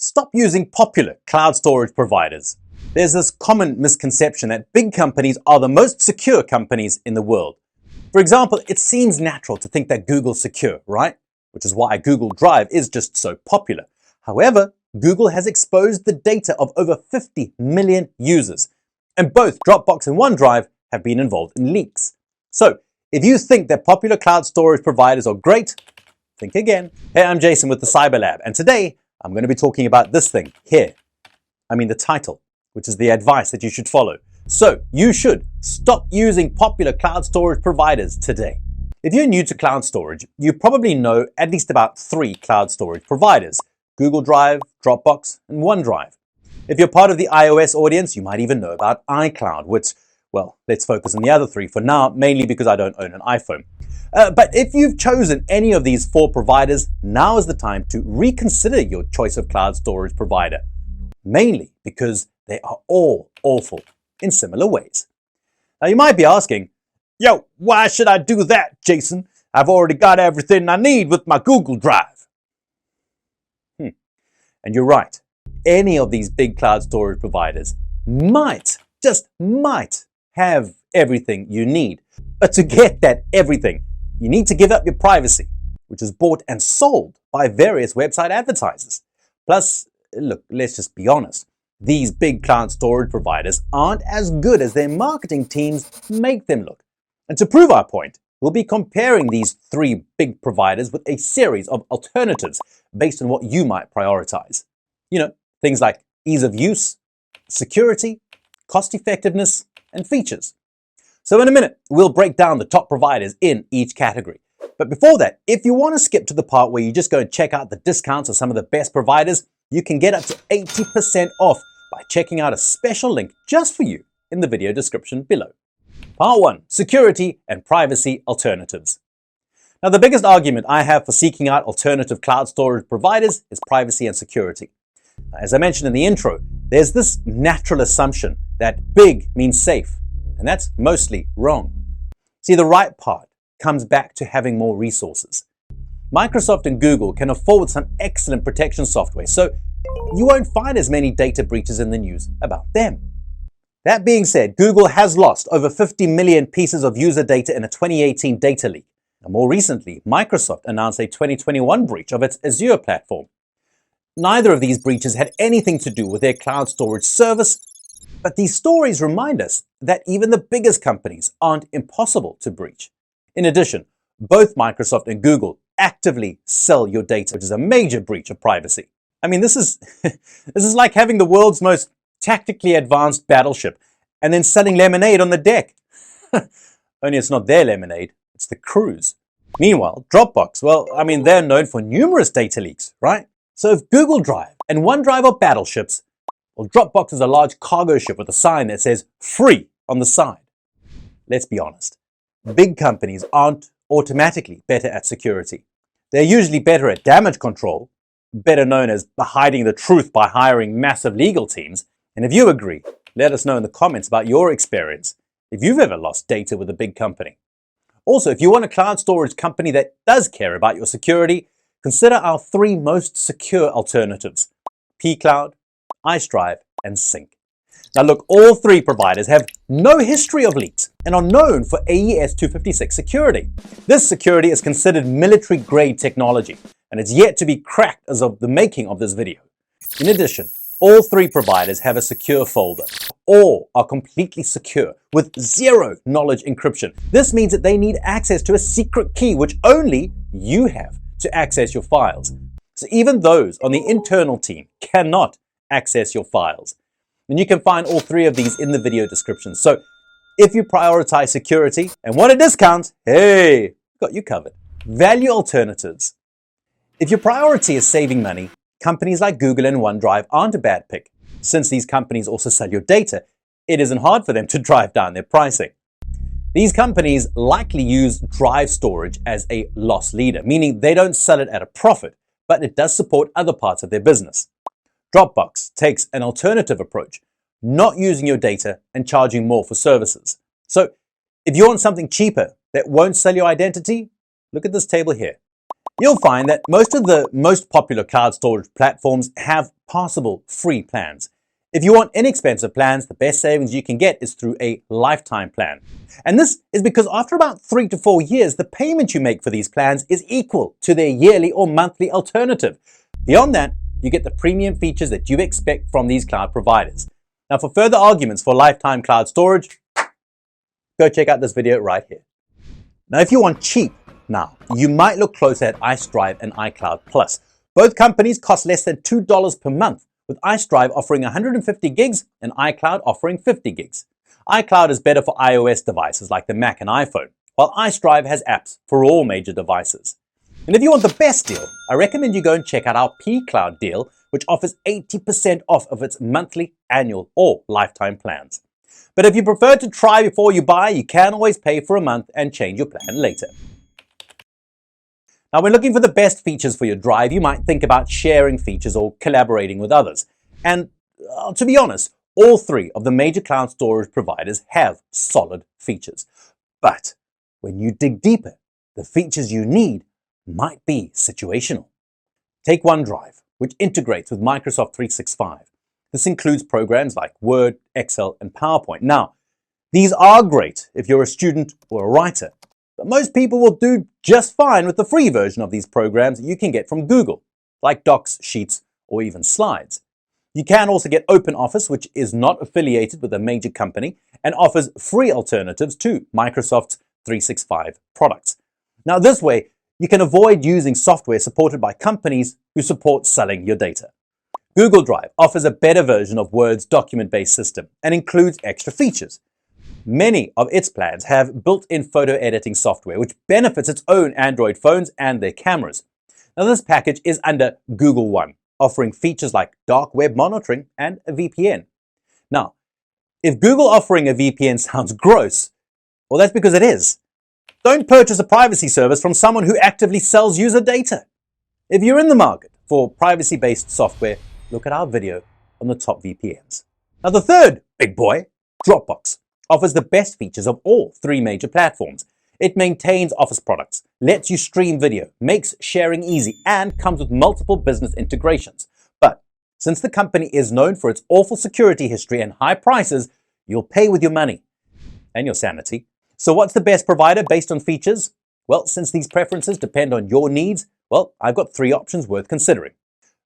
Stop using popular cloud storage providers. There's this common misconception that big companies are the most secure companies in the world. For example, it seems natural to think that Google's secure, right? Which is why Google Drive is just so popular. However, Google has exposed the data of over 50 million users, and both Dropbox and OneDrive have been involved in leaks. So, if you think that popular cloud storage providers are great, think again. Hey, I'm Jason with the Cyber Lab, and today I'm going to be talking about this thing here. I mean the title, which is the advice that you should follow. So, you should stop using popular cloud storage providers today. If you're new to cloud storage, you probably know at least about 3 cloud storage providers: Google Drive, Dropbox, and OneDrive. If you're part of the iOS audience, you might even know about iCloud, which, well, let's focus on the other 3 for now, mainly because I don't own an iPhone. But if you've chosen any of these 4 providers, now is the time to reconsider your choice of cloud storage provider, mainly because they are all awful in similar ways. Now you might be asking, yo, why should I do that, Jason? I've already got everything I need with my Google Drive. And you're right. Any of these big cloud storage providers might, just might, have everything you need. But to get that everything, you need to give up your privacy, which is bought and sold by various website advertisers. Plus, look, let's just be honest. These big cloud storage providers aren't as good as their marketing teams make them look. And to prove our point, we'll be comparing these 3 big providers with a series of alternatives based on what you might prioritize. You know, things like ease of use, security, cost effectiveness, and features. So in a minute, we'll break down the top providers in each category. But before that, if you want to skip to the part where you just go and check out the discounts of some of the best providers, you can get up to 80% off by checking out a special link just for you in the video description below. Part 1. Security and privacy alternatives. Now, the biggest argument I have for seeking out alternative cloud storage providers is privacy and security. As I mentioned in the intro, there's this natural assumption that big means safe, and that's mostly wrong. See, the right part comes back to having more resources. Microsoft and Google can afford some excellent protection software, so you won't find as many data breaches in the news about them. That being said, Google has lost over 50 million pieces of user data in a 2018 data leak. And more recently, Microsoft announced a 2021 breach of its Azure platform. Neither of these breaches had anything to do with their cloud storage service, but these stories remind us that even the biggest companies aren't impossible to breach. In addition, both Microsoft and Google actively sell your data, which is a major breach of privacy. I mean, this is like having the world's most tactically advanced battleship and then selling lemonade on the deck. Only it's not their lemonade, it's the crew's. Meanwhile, Dropbox, well, I mean, they're known for numerous data leaks, right? So if Google Drive and OneDrive are battleships, well, Dropbox is a large cargo ship with a sign that says free on the side. Let's be honest. Big companies aren't automatically better at security. They're usually better at damage control, better known as hiding the truth by hiring massive legal teams. And if you agree, let us know in the comments about your experience, if you've ever lost data with a big company. Also, if you want a cloud storage company that does care about your security, consider our 3 most secure alternatives: pCloud, IceDrive, and Sync. Now look, all 3 providers have no history of leaks and are known for AES 256 security. This security is considered military-grade technology, and it's yet to be cracked as of the making of this video. In addition, all 3 providers have a secure folder. All are completely secure with 0 knowledge encryption. This means that they need access to a secret key which only you have to access your files. So even those on the internal team cannot access your files. And you can find all 3 of these in the video description. So if you prioritize security and want a discount, hey, got you covered. Value alternatives. If your priority is saving money, companies like Google and OneDrive aren't a bad pick. Since these companies also sell your data, it isn't hard for them to drive down their pricing. These companies likely use drive storage as a loss leader, meaning they don't sell it at a profit, but it does support other parts of their business. Dropbox takes an alternative approach, not using your data and charging more for services. So if you want something cheaper that won't sell your identity, look at this table here. You'll find that most of the most popular cloud storage platforms have possible free plans. If you want inexpensive plans, the best savings you can get is through a lifetime plan. And this is because after about 3 to 4 years, the payment you make for these plans is equal to their yearly or monthly alternative. Beyond that, you get the premium features that you expect from these cloud providers. Now, for further arguments for lifetime cloud storage, go check out this video right here. Now, if you want cheap now, you might look closer at IceDrive and iCloud Plus. Both companies cost less than $2 per month, with IceDrive offering 150 gigs and iCloud offering 50 gigs. iCloud is better for iOS devices like the Mac and iPhone, while IceDrive has apps for all major devices. And if you want the best deal, I recommend you go and check out our pCloud deal, which offers 80% off of its monthly, annual, or lifetime plans. But if you prefer to try before you buy, you can always pay for a month and change your plan later. Now, when looking for the best features for your drive, you might think about sharing features or collaborating with others. And to be honest, all three of the major cloud storage providers have solid features. But when you dig deeper, the features you need might be situational. Take OneDrive, which integrates with Microsoft 365. This includes programs like Word, Excel, and PowerPoint. Now, these are great if you're a student or a writer, but most people will do just fine with the free version of these programs that you can get from Google, like Docs, Sheets, or even Slides. You can also get OpenOffice, which is not affiliated with a major company and offers free alternatives to Microsoft's 365 products. Now, this way, you can avoid using software supported by companies who support selling your data. Google Drive offers a better version of Word's document-based system and includes extra features. Many of its plans have built-in photo editing software, which benefits its own Android phones and their cameras. Now, this package is under Google One, offering features like dark web monitoring and a VPN. Now, if Google offering a VPN sounds gross, well, that's because it is. Don't purchase a privacy service from someone who actively sells user data. If you're in the market for privacy-based software, look at our video on the top VPNs. Now, the third big boy, Dropbox, offers the best features of all three major platforms. It maintains Office products, lets you stream video, makes sharing easy, and comes with multiple business integrations. But since the company is known for its awful security history and high prices, you'll pay with your money and your sanity. So what's the best provider based on features? Well, since these preferences depend on your needs, well, I've got three options worth considering.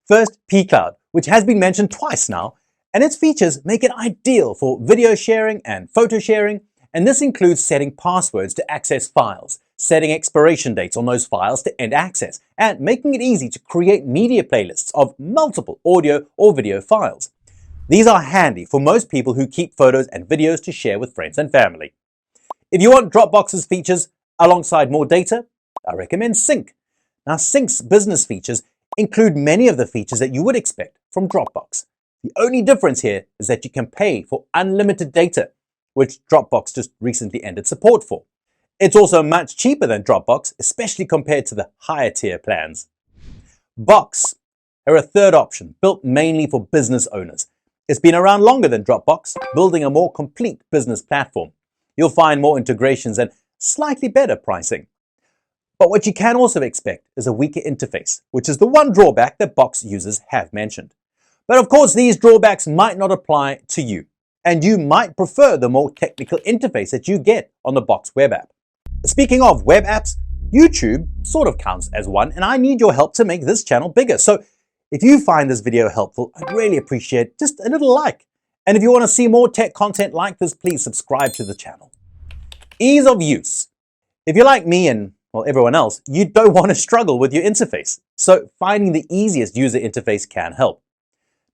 First, pCloud, which has been mentioned twice now, and its features make it ideal for video sharing and photo sharing, and this includes setting passwords to access files, setting expiration dates on those files to end access, and making it easy to create media playlists of multiple audio or video files. These are handy for most people who keep photos and videos to share with friends and family. If you want Dropbox's features alongside more data, I recommend Sync. Now, Sync's business features include many of the features that you would expect from Dropbox. The only difference here is that you can pay for unlimited data, which Dropbox just recently ended support for. It's also much cheaper than Dropbox, especially compared to the higher tier plans. Box are a third option, built mainly for business owners. It's been around longer than Dropbox, building a more complete business platform. You'll find more integrations and slightly better pricing. But what you can also expect is a weaker interface, which is the one drawback that Box users have mentioned. But of course, these drawbacks might not apply to you, and you might prefer the more technical interface that you get on the Box web app. Speaking of web apps, YouTube sort of counts as one, and I need your help to make this channel bigger. So if you find this video helpful, I'd really appreciate just a little like. And if you want to see more tech content like this, please subscribe to the channel. Ease of use. If you're like me and well, everyone else, you don't want to struggle with your interface. So finding the easiest user interface can help.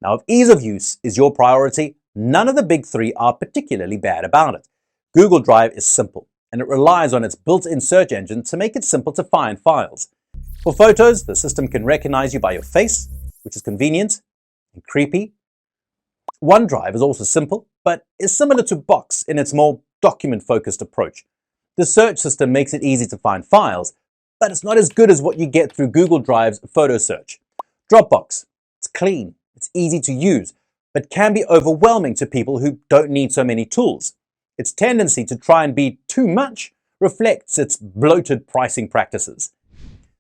Now, if ease of use is your priority, none of the big three are particularly bad about it. Google Drive is simple, and it relies on its built-in search engine to make it simple to find files. For photos, the system can recognize you by your face, which is convenient and creepy. OneDrive is also simple, but is similar to Box in its more document-focused approach. The search system makes it easy to find files, but it's not as good as what you get through Google Drive's photo search. Dropbox, it's clean, it's easy to use, but can be overwhelming to people who don't need so many tools. Its tendency to try and be too much reflects its bloated pricing practices.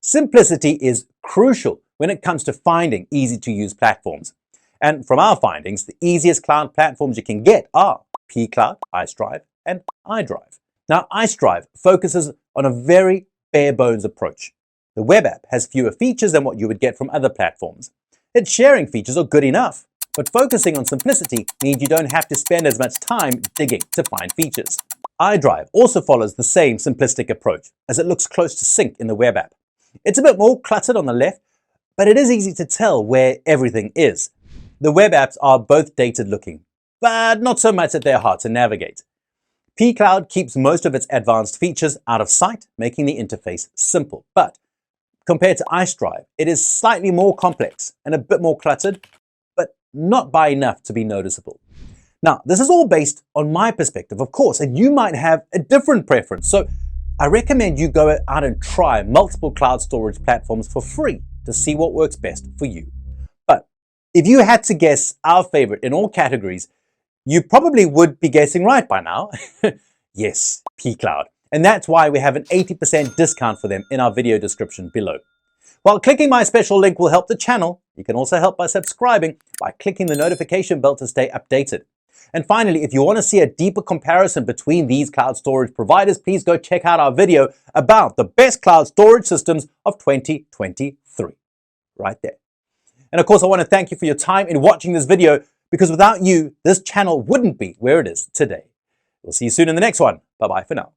Simplicity is crucial when it comes to finding easy-to-use platforms. And from our findings, the easiest cloud platforms you can get are pCloud, IceDrive, and iDrive. Now, IceDrive focuses on a very bare bones approach. The web app has fewer features than what you would get from other platforms. Its sharing features are good enough, but focusing on simplicity means you don't have to spend as much time digging to find features. iDrive also follows the same simplistic approach, as it looks close to sync in the web app. It's a bit more cluttered on the left, but it is easy to tell where everything is. The web apps are both dated looking, but not so much that they're hard to navigate. pCloud keeps most of its advanced features out of sight, making the interface simple. But compared to IceDrive, it is slightly more complex and a bit more cluttered, but not by enough to be noticeable. Now, this is all based on my perspective, of course, and you might have a different preference. So I recommend you go out and try multiple cloud storage platforms for free to see what works best for you. But if you had to guess our favorite in all categories, you probably would be guessing right by now. Yes, pCloud. And that's why we have an 80% discount for them in our video description below. While clicking my special link will help the channel, you can also help by subscribing by clicking the notification bell to stay updated. And finally, if you want to see a deeper comparison between these cloud storage providers, please go check out our video about the best cloud storage systems of 2023. Right there. And of course, I want to thank you for your time in watching this video, because without you, this channel wouldn't be where it is today. We'll see you soon in the next one. Bye-bye for now.